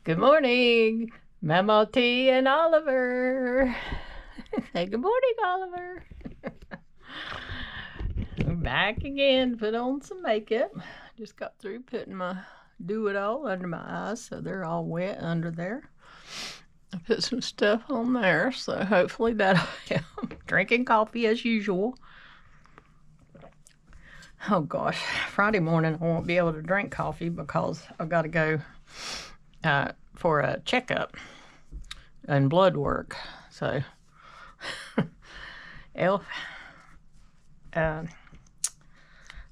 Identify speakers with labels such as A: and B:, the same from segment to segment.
A: Good morning, Mama T and Oliver. Say good morning, Oliver. I'm back again. Put on some makeup. Just got through putting my do-it-all under my eyes, so they're all wet under there. I put some stuff on there, so hopefully that'll help. Drinking coffee as usual. Oh gosh, Friday morning I won't be able to drink coffee because I've got to go for a checkup and blood work. So,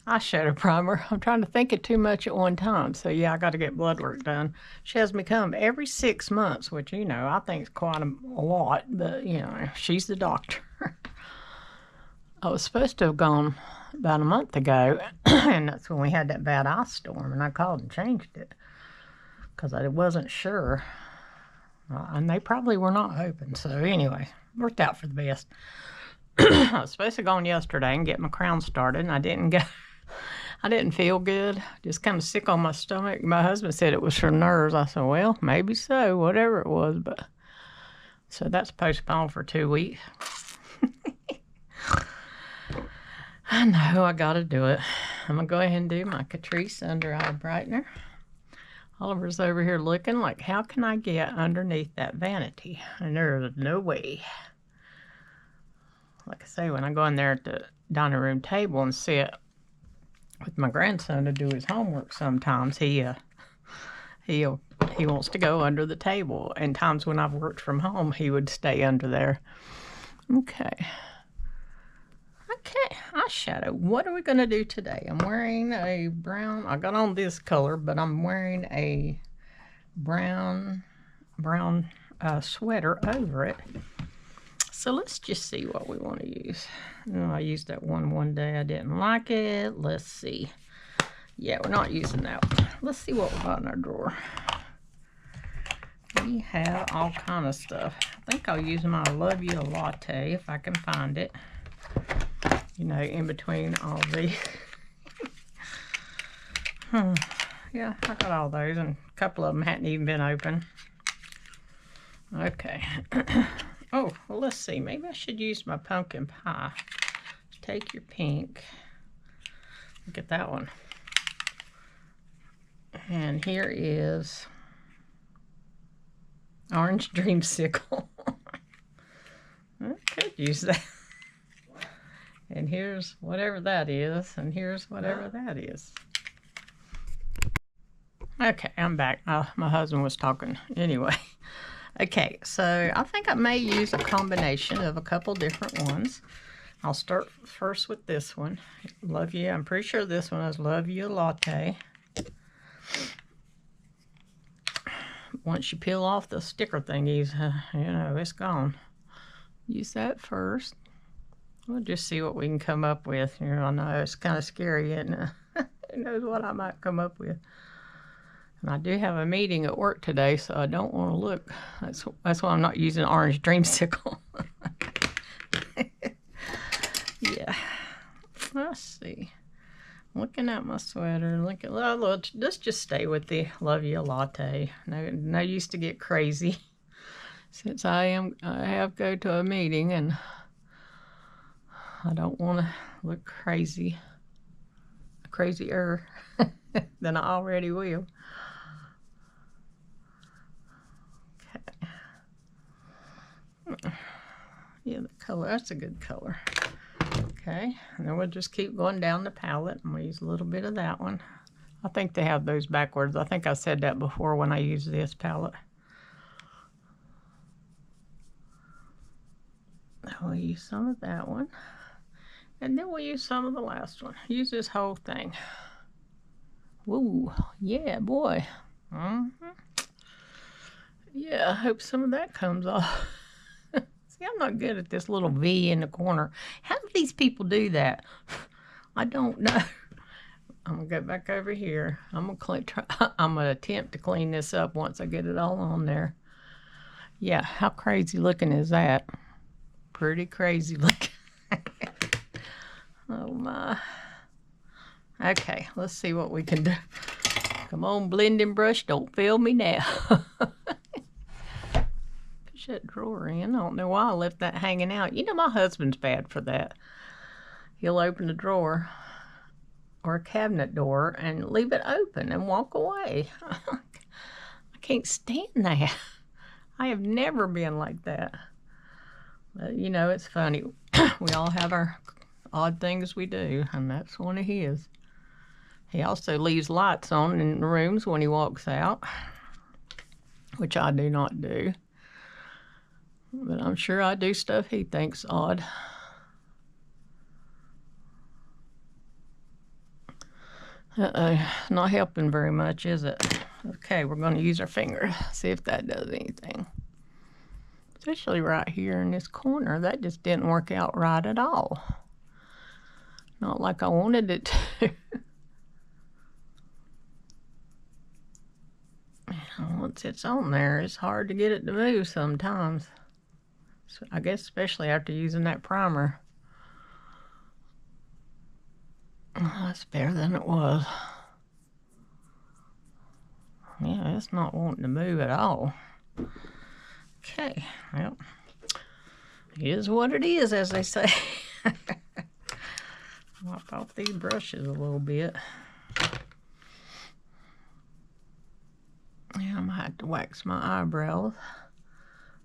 A: eyeshadow primer. I'm trying to think of too much at one time. So yeah, I got to get blood work done. She has me come every 6 months, which, you know, I think is quite a lot, but, you know, she's the doctor. I was supposed to have gone about a month ago, and that's when we had that bad ice storm, and I called and changed it because I wasn't sure. And they probably were not open. So anyway, worked out for the best. I was supposed to go on yesterday and get my crown started, and I didn't go. I didn't feel good, just kind of sick on my stomach. My husband said it was for nerves. I said, well, maybe so, whatever it was. But so that's postponed for 2 weeks. I know I got to do it. I'm going to go ahead and do my Catrice under eye brightener. Oliver's over here looking like, how can I get underneath that vanity? And there's no way. Like I say, when I go in there at the dining room table and sit with my grandson to do his homework, sometimes he wants to go under the table. And times when I've worked from home, he would stay under there. Okay, eyeshadow. What are we going to do today? I'm wearing a brown. I got on this color, but I'm wearing a brown sweater over it. So let's just see what we want to use. I used that one day. I didn't like it. Let's see. Yeah, we're not using that one. Let's see what we got in our drawer. We have all kind of stuff. I think I'll use my Love You Latte if I can find it. You know, in between all these. Yeah, I got all those, and a couple of them hadn't even been open. Okay. Oh, well, let's see. Maybe I should use my pumpkin pie. Take your pink. Look at that one. And here is Orange Dreamsicle. I could use that. And here's whatever that is, and here's whatever that is. Okay, I'm back. My husband was talking anyway. Okay, so I think I may use a combination of a couple different ones. I'll start first with this one. Love You. I'm pretty sure this one is Love You Latte. Once you peel off the sticker thingies, you know, it's gone. Use that first. We'll just see what we can come up with. You know, I know it's kind of scary, isn't it? Who knows what I might come up with. And I do have a meeting at work today, so I don't want to look. That's why I'm not using Orange Dreamsicle. Yeah. Let's see. Looking at my sweater. Let's just stay with the Love You Latte. No use to get crazy. Since I have to go to a meeting and I don't want to look crazier than I already will. Okay. Yeah, the color, that's a good color. Okay, and then we'll just keep going down the palette, and we'll use a little bit of that one. I think they have those backwards. I think I said that before when I used this palette. We'll use some of that one. And then we'll use some of the last one. Use this whole thing. Woo, yeah, boy. Yeah, I hope some of that comes off. See, I'm not good at this little V in the corner. How do these people do that? I don't know. I'm going to go back over here. I'm going to attempt to clean this up once I get it all on there. Yeah, how crazy looking is that? Pretty crazy looking. Oh my. Okay, let's see what we can do. Come on, blending brush, don't fail me now. Push that drawer in. I don't know why I left that hanging out. You know, my husband's bad for that. He'll open a drawer or a cabinet door and leave it open and walk away. I can't stand that. I have never been like that. But, you know, it's funny. We all have our odd things we do, and that's one of his. He also leaves lights on in the rooms when he walks out, which I do not do. But I'm sure I do stuff he thinks odd. Not helping very much, is it? Okay, we're going to use our finger, see if that does anything. Especially right here in this corner, that just didn't work out right at all. Not like I wanted it to. Once it's on there, it's hard to get it to move sometimes. So I guess especially after using that primer. Oh, that's better than it was. Yeah, it's not wanting to move at all. Okay, well, it is what it is, as they say. Wipe off these brushes a little bit. Yeah, I'm gonna have to wax my eyebrows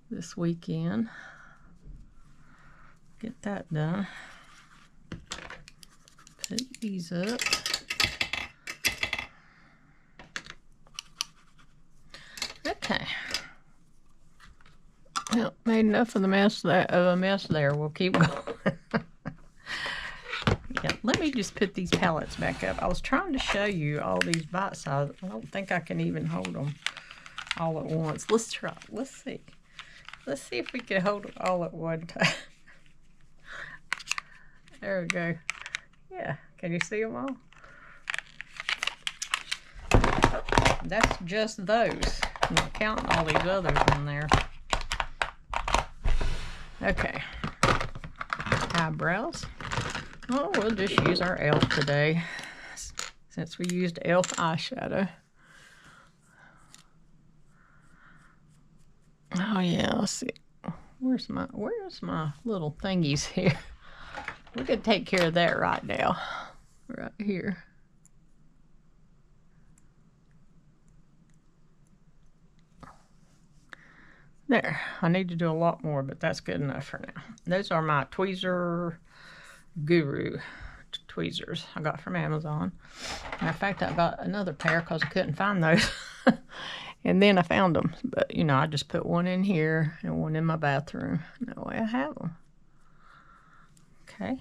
A: this weekend. Get that done. Put these up. Okay. Well, made enough of the mess there. We'll keep going. Yeah, let me just put these palettes back up. I was trying to show you all these bite size. I don't think I can even hold them all at once. Let's try. Let's see. Let's see if we can hold it all at one time. There we go. Yeah, can you see them all? That's just those. I'm not counting all these others in there. Okay. Eyebrows. Oh, we'll just use our e.l.f. today, since we used e.l.f. eyeshadow. Oh yeah, let's see. Where's my little thingies here? We're gonna take care of that right now. Right here. There. I need to do a lot more, but that's good enough for now. Those are my Tweezer Guru tweezers I got from Amazon. Matter of fact, I got another pair because I couldn't find those. And then I found them. But, you know, I just put one in here and one in my bathroom. That way I have them. Okay.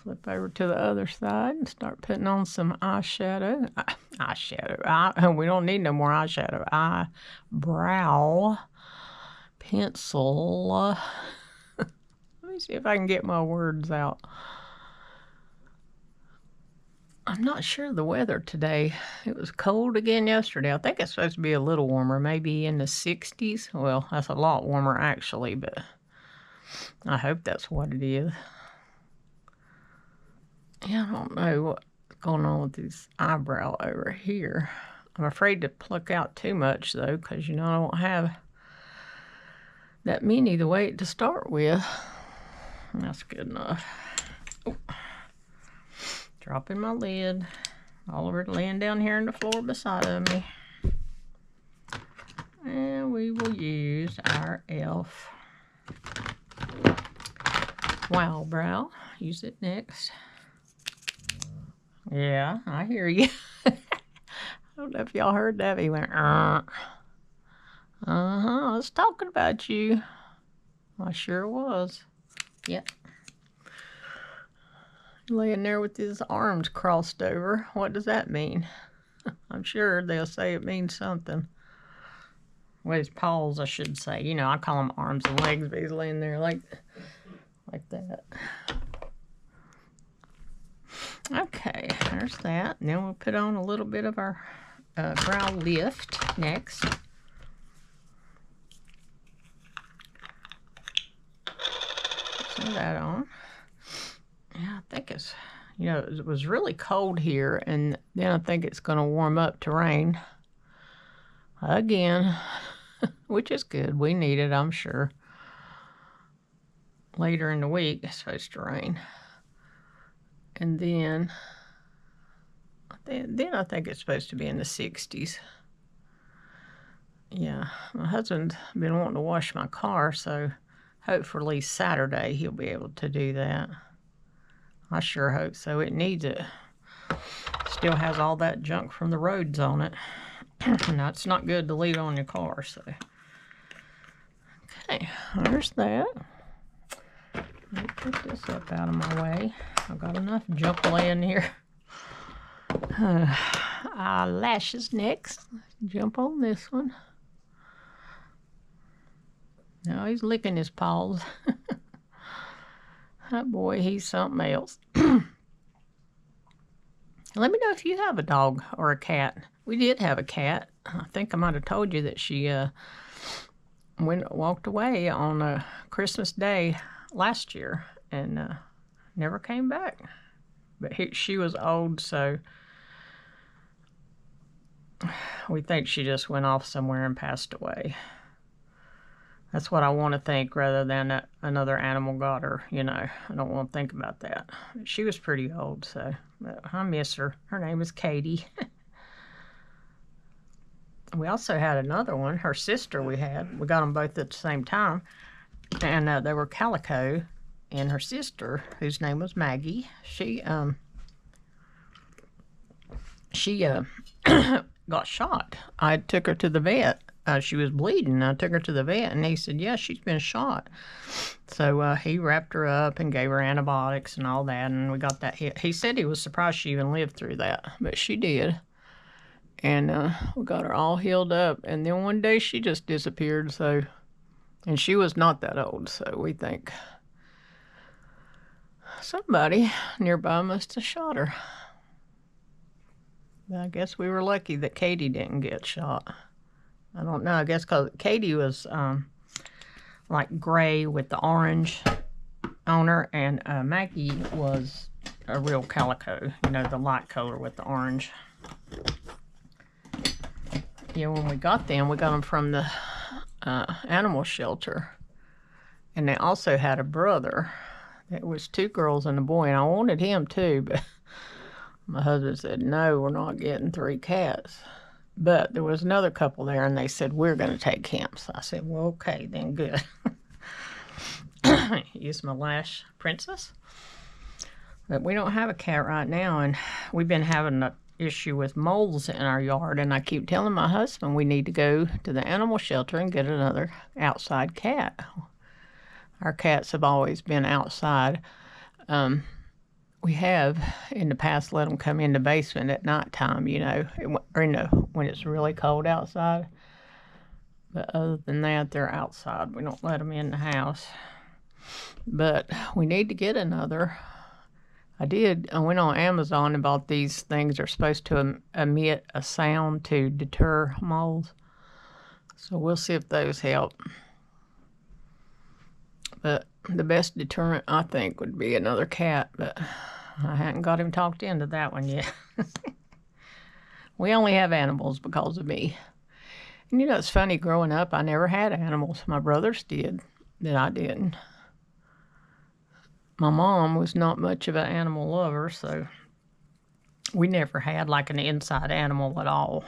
A: Flip over to the other side and start putting on some eyeshadow. We don't need no more eyeshadow. Eyebrow pencil. Let me see if I can get my words out. I'm not sure of the weather today. It was cold again yesterday. I think it's supposed to be a little warmer, maybe in the 60s. Well, that's a lot warmer actually, but I hope that's what it is. Yeah, I don't know what's going on with this eyebrow over here. I'm afraid to pluck out too much though, because you know I don't have that many to weight to start with. That's good enough. Oh. Dropping my lid. Oliver laying down here on the floor beside of me. And we will use our e.l.f. Wow Brow. Use it next. Yeah, I hear you. I don't know if y'all heard that. He went, I was talking about you. I sure was. Yep. Laying there with his arms crossed over. What does that mean? I'm sure they'll say it means something. Well, his paws, I should say. You know, I call them arms and legs, but he's laying there like that. Okay, there's that. And then we'll put on a little bit of our brow lift next. Put some of that on. Yeah, I think it's, You know, it was really cold here, and then I think it's going to warm up to rain again, which is good. We need it, I'm sure. Later in the week, it's supposed to rain. And then I think it's supposed to be in the 60s. Yeah, my husband's been wanting to wash my car, so hopefully Saturday he'll be able to do that. I sure hope so. It needs it. Still has all that junk from the roads on it. Now, it's not good to leave on your car, so. Okay, there's that. Let me put this up out of my way. I've got enough junk laying here. Lashes next. Jump on this one. Now he's licking his paws. That boy, he's something else. Let me know if you have a dog or a cat. We did have a cat. I think I might have told you that she walked away on Christmas Day last year and never came back. But she was old, so we think she just went off somewhere and passed away. That's what I want to think rather than another animal got her, you know. I don't want to think about that. She was pretty old, so I miss her. Her name is Katie. We also had another one. Her sister we got them both at the same time. And they were calico. And her sister, whose name was Maggie, she got shot. I took her to the vet. She was bleeding. I took her to the vet, and he said, yeah, she's been shot. So he wrapped her up and gave her antibiotics and all that, and we got that hit. He said he was surprised she even lived through that, but she did. And we got her all healed up, and then one day she just disappeared. So, and she was not that old, so we think somebody nearby must have shot her. I guess we were lucky that Katie didn't get shot. I don't know. I guess because Katie was like gray with the orange on her, and Maggie was a real calico, you know, the light color with the orange. Yeah, when we got them from the animal shelter, and they also had a brother. It was 2 girls and a boy, and I wanted him too, but my husband said, no, we're not getting 3 cats. But there was another couple there, and they said, we're going to take him. So I said, well, okay, then good. Use my Lash Princess. But we don't have a cat right now, and we've been having an issue with moles in our yard, and I keep telling my husband we need to go to the animal shelter and get another outside cat. Our cats have always been outside. We have, in the past, let them come in the basement at nighttime, you know, or when it's really cold outside. But other than that, they're outside. We don't let them in the house. But we need to get another. I went on Amazon and bought these things. They're supposed to emit a sound to deter moles. So we'll see if those help. But the best deterrent, I think, would be another cat, but I hadn't got him talked into that one yet. We only have animals because of me. And you know, it's funny, growing up, I never had animals. My brothers did, that I didn't. My mom was not much of an animal lover, so we never had like an inside animal at all.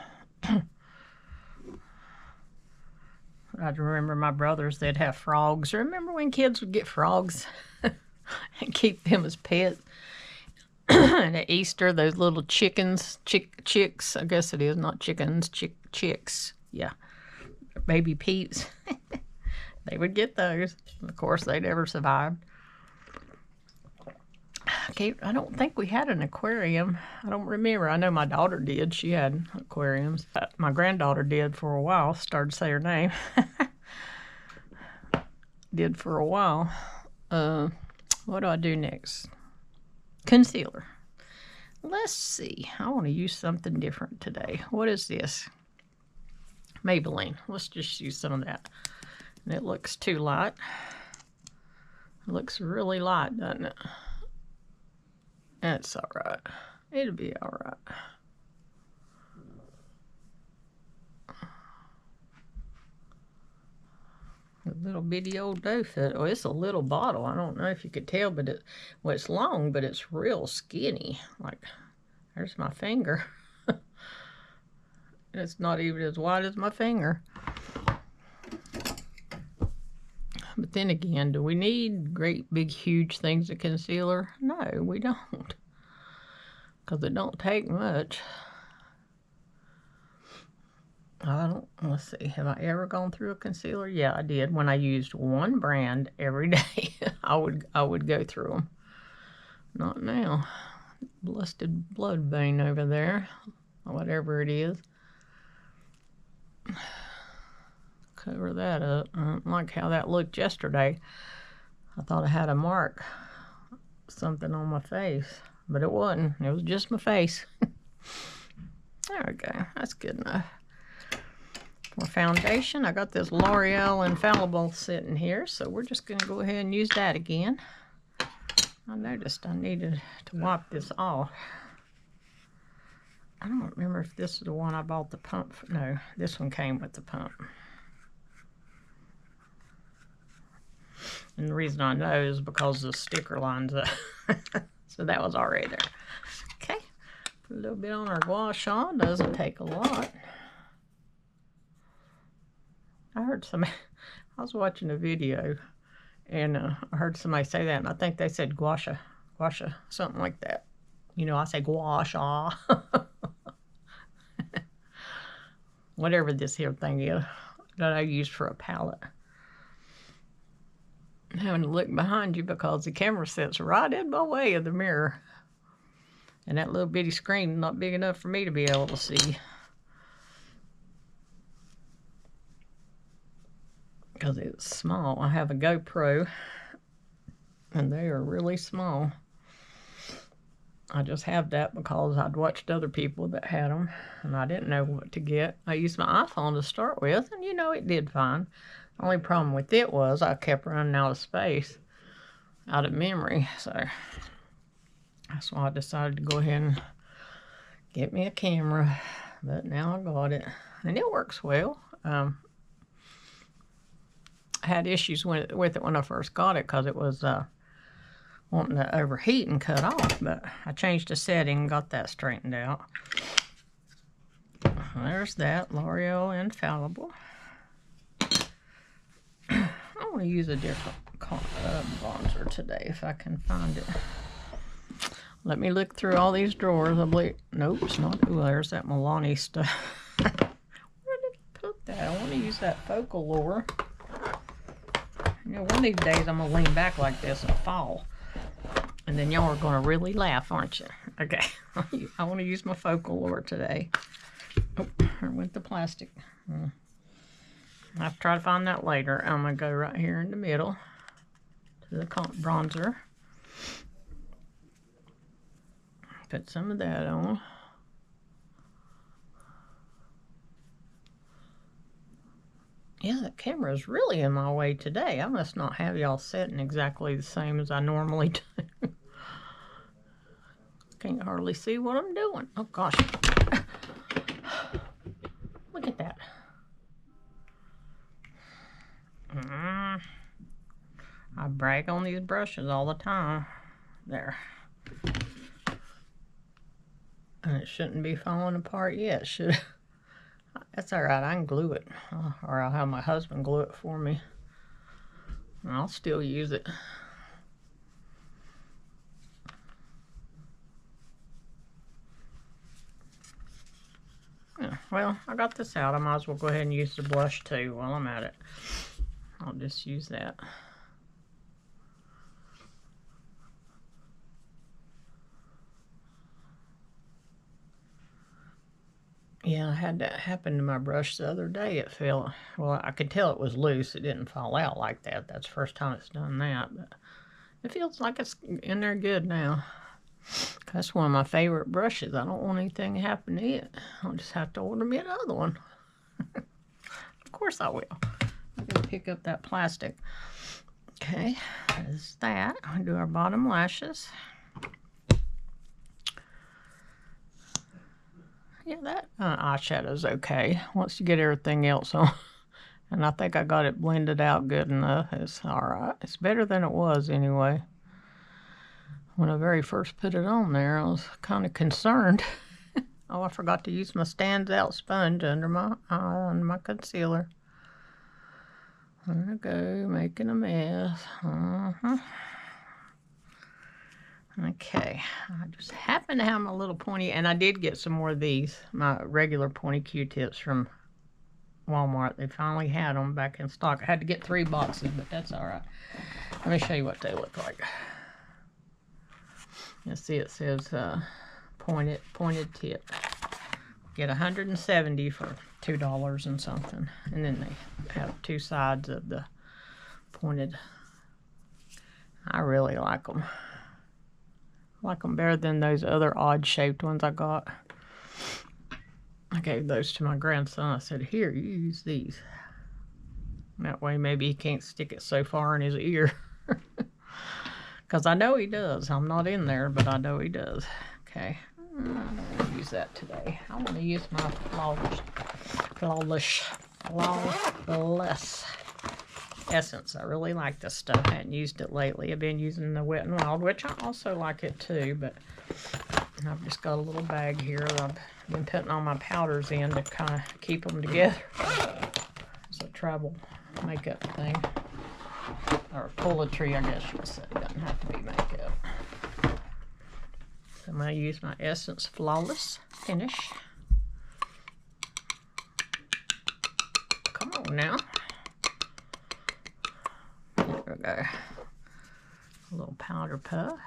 A: I remember my brothers, they'd have frogs. Remember when kids would get frogs and keep them as pets? And at Easter, those little chickens, chicks, I guess it is, not chickens, chicks. Yeah, baby peeps. They would get those. Of course, they never survived. I don't think we had an aquarium. I don't remember. I know my daughter did. She had aquariums. My granddaughter did for a while. Started to say her name. Did for a while. What do I do next? Concealer. Let's see. I want to use something different today. What is this? Maybelline. Let's just use some of that. And it looks too light. It looks really light, doesn't it? That's all right. It'll be all right. A little bitty old doe foot. Oh, it's a little bottle. I don't know if you could tell, but well, it's long, but it's real skinny. Like, there's my finger. It's not even as wide as my finger. But then again, do we need great, big, huge things of concealer? No, we don't. Because it don't take much. Let's see, have I ever gone through a concealer? Yeah, I did. When I used one brand every day, I would go through them. Not now. Blusted blood vein over there, whatever it is. Cover that up. I don't like how that looked yesterday. I thought I had a mark, something on my face, but it wasn't. It was just my face. There we go. That's good enough. For foundation, I got this L'Oreal Infallible sitting here, so we're just going to go ahead and use that again. I noticed I needed to wipe this off. I don't remember if this is the one I bought the pump for. No, this one came with the pump. And the reason I know is because the sticker lines up. So that was already there. Okay, put a little bit on our gua sha. Doesn't take a lot. I heard somebody, I was watching a video, and I heard somebody say that, and I think they said gua sha, something like that. You know, I say gua sha. Whatever this here thing is that I use for a palette. I'm having to look behind you because the camera sits right in my way of the mirror. And that little bitty screen is not big enough for me to be able to see. Because it's small. I have a GoPro, and they are really small. I just have that because I'd watched other people that had them, and I didn't know what to get. I used my iPhone to start with, and you know, it did fine. The only problem with it was I kept running out of space, out of memory, so that's why I decided to go ahead and get me a camera. But now I got it, and it works well. I had issues with it when I first got it because it was wanting to overheat and cut off, but I changed the setting and got that straightened out. There's that L'Oreal Infallible. I want to use a different bronzer today if I can find it. Let me look through all these drawers. I believe, nope, it's not. Ooh, there's that Milani stuff. Where did I put that? I want to use that focal lure. You know, one of these days I'm going to lean back like this and fall. And then y'all are going to really laugh, aren't you? Okay. I want to use my focal lure today. Oh, there went the plastic. I'll have to try to find that later. I'm going to go right here in the middle to the bronzer. Put some of that on. Yeah, the camera is really in my way today. I must not have y'all setting exactly the same as I normally do. Can't hardly see what I'm doing. Oh, gosh. Look at that. I brag on these brushes all the time. There. And it shouldn't be falling apart yet, should it? That's all right. I can glue it. Or I'll have my husband glue it for me. And I'll still use it. Yeah, well, I got this out. I might as well go ahead and use the blush too while I'm at it. I'll just use that. Yeah, I had that happen to my brush the other day. It fell, well, I could tell it was loose. It didn't fall out like that. That's the first time it's done that. But it feels like it's in there good now. That's one of my favorite brushes. I don't want anything to happen to it. I'll just have to order me another one. Of course I will. I'm going to pick up that plastic. Okay, there's that. I'll do our bottom lashes. Yeah, that eyeshadow's okay once you get everything else on. And I think I got it blended out good enough. It's all right. It's better than it was anyway. When I very first put it on there, I was kind of concerned. Oh, I forgot to use my stands out sponge under my eye, under my concealer. There I go, making a mess. Okay, I just happen to have my little pointy, and I did get some more of these, my regular pointy Q-tips from Walmart. They finally had them back in stock. I had to get 3 boxes, but that's all right. Let me show you what they look like. You see it says pointed tip. Get 170 for $2 and something. And then they have 2 sides of the pointed. I really like them. I like them better than those other odd shaped ones I got. I gave those to my grandson. I said, here, you use these. That way maybe he can't stick it so far in his ear. Because I know he does. I'm not in there, but I know he does. Okay. I'm going to use that today. I want to use my flawless essence. I really like this stuff. I hadn't used it lately. I've been using the Wet n Wild, which I also like it too, but I've just got a little bag here that I've been putting all my powders in to kind of keep them together. It's a travel makeup thing. Or toiletry, I guess you would say. It doesn't have to be makeup. So I'm going to use my Essence Flawless Finish. Come on now. There we go. A little powder puff.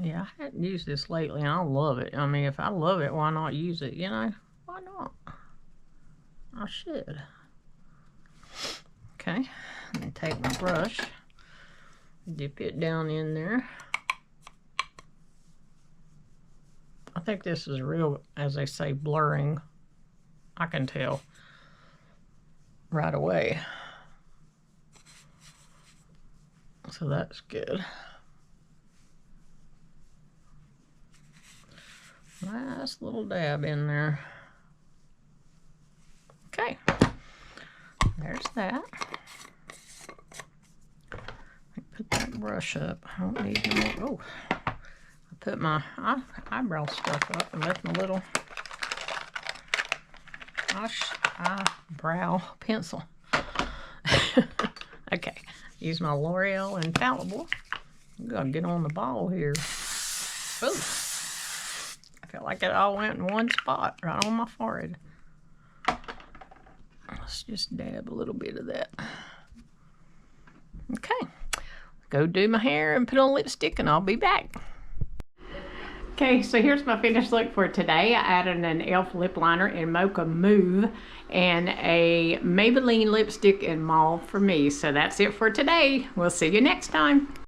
A: Yeah, I hadn't used this lately, and I love it. I mean, if I love it, why not use it, you know? Why not? I should. Okay, let me take my brush, dip it down in there. I think this is real, as they say, blurring. I can tell right away. So that's good. Nice little dab in there. Okay, there's that. Put that brush up. I don't need no more. Oh, I put my eyebrow stuff up and left my little eyebrow pencil. Okay, use my L'Oreal Infallible. I'm gonna get on the ball here. Ooh. I felt like it all went in one spot, right on my forehead. Let's just dab a little bit of that. Okay, go do my hair and put on lipstick, and I'll be back. Okay, so here's my finished look for today. I added an e.l.f. lip liner in Mocha Mauve and a Maybelline lipstick in Mauve for me. So that's it for today. We'll see you next time.